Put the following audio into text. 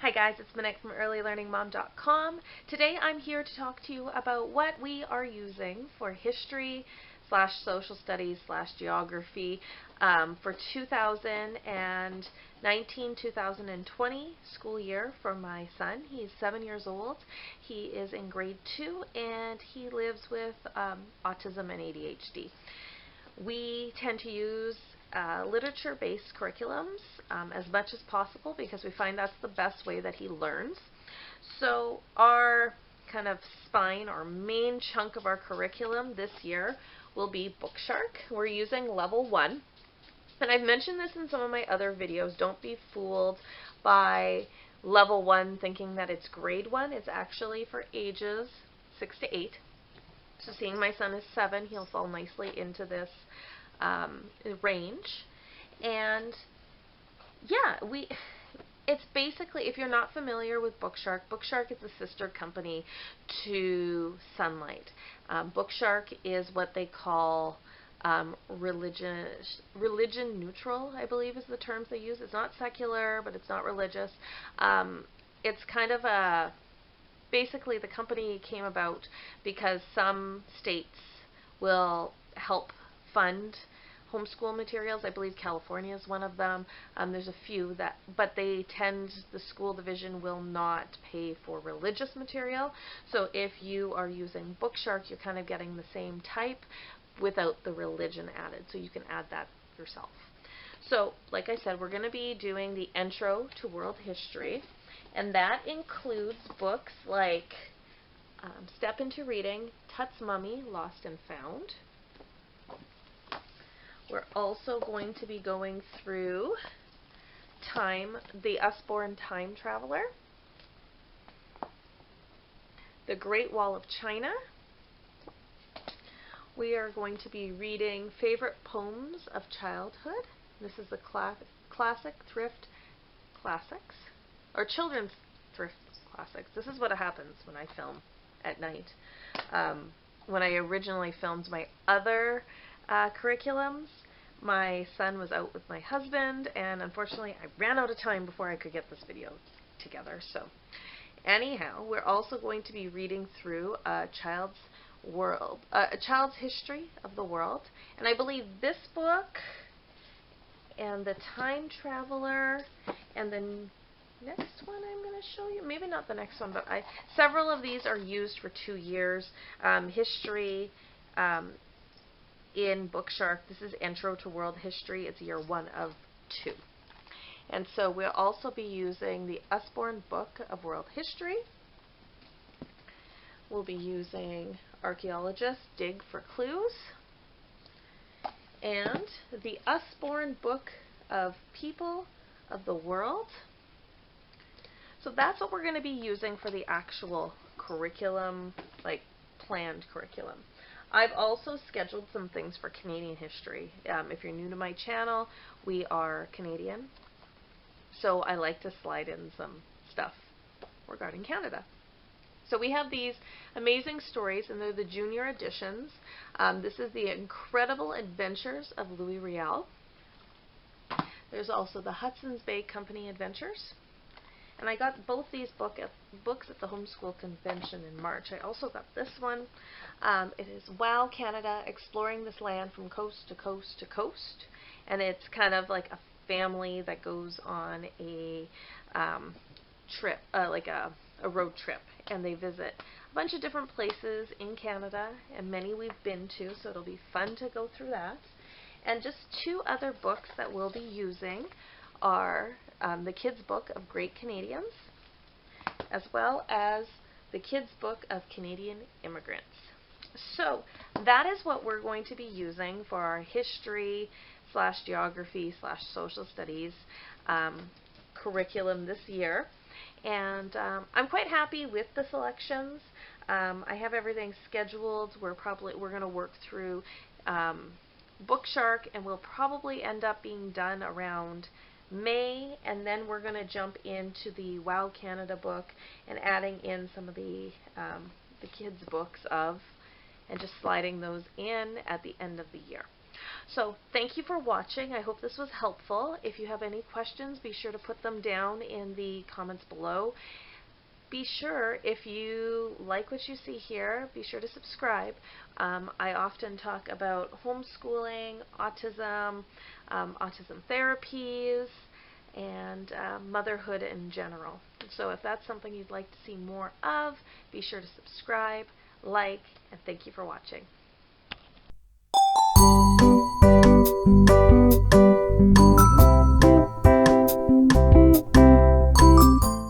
Hi guys, it's Monique from earlylearningmom.com. Today I'm here to talk to you about what we are using for history / social studies / geography for 2019-2020 school year for my son. He's 7 years old. He is in grade 2 and he lives with autism and ADHD. We tend to use literature-based curriculums as much as possible because we find that's the best way that he learns. So our kind of spine or main chunk of our curriculum this year will be Bookshark. We're using level 1. And I've mentioned this in some of my other videos. Don't be fooled by level 1 thinking that it's grade 1. It's actually for ages 6 to 8. So seeing my son is 7, he'll fall nicely into this range. And yeah, it's basically, if you're not familiar with Bookshark, Bookshark is a sister company to Sunlight. Bookshark is what they call religion neutral, I believe is the terms they use. It's not secular, but it's not religious. It's kind of a, basically the company came about because some states will help fund homeschool materials. I believe California is one of them. There's a few that, but they tend, the school division will not pay for religious material. So if you are using Bookshark, you're kind of getting the same type without the religion added. So you can add that yourself. So like I said, we're going to be doing the Intro to World History, and that includes books like Step Into Reading, Tut's Mummy, Lost and Found. We're also going to be going through the Usborne Time Traveler, The Great Wall of China. We are going to be reading Favorite Poems of Childhood. This is the classic Thrift classics, or children's Thrift classics. This is what happens when I film at night. When I originally filmed my other curriculums, my son was out with my husband, and unfortunately I ran out of time before I could get this video together. So anyhow, we're also going to be reading through a child's history of the world, and I believe this book and the Time Traveler and the next one I'm going to show you, maybe not the next one, but several of these are used for 2 years. History in Bookshark, this is Intro to World History. It's year 1 of 2. And so we'll also be using the Usborne Book of World History. We'll be using Archaeologists Dig for Clues, and the Usborne Book of People of the World. So that's what we're going to be using for the actual curriculum, like planned curriculum. I've also scheduled some things for Canadian history. If you're new to my channel, we are Canadian, so I like to slide in some stuff regarding Canada. So we have these amazing stories, and they're the junior editions. This is The Incredible Adventures of Louis Riel. There's also the Hudson's Bay Company Adventures. And I got both these books at the Homeschool Convention in March. I also got this one. It is Wow Canada, Exploring This Land from Coast to Coast to Coast. And it's kind of like a family that goes on a trip, like a road trip. And they visit a bunch of different places in Canada, and many we've been to, so it'll be fun to go through that. And just 2 other books that we'll be using are the Kids Book of Great Canadians, as well as the Kids Book of Canadian Immigrants. So that is what we're going to be using for our history / geography / social studies curriculum this year. And I'm quite happy with the selections. I have everything scheduled. We're going to work through Bookshark, and we'll probably end up being done around May, and then we're going to jump into the Wow Canada book and adding in some of the kids' books and just sliding those in at the end of the year. So thank you for watching. I hope this was helpful. If you have any questions, be sure to put them down in the comments below. Be sure, if you like what you see here, be sure to subscribe. I often talk about homeschooling, autism, autism therapies, and motherhood in general. So if that's something you'd like to see more of, be sure to subscribe, like, and thank you for watching.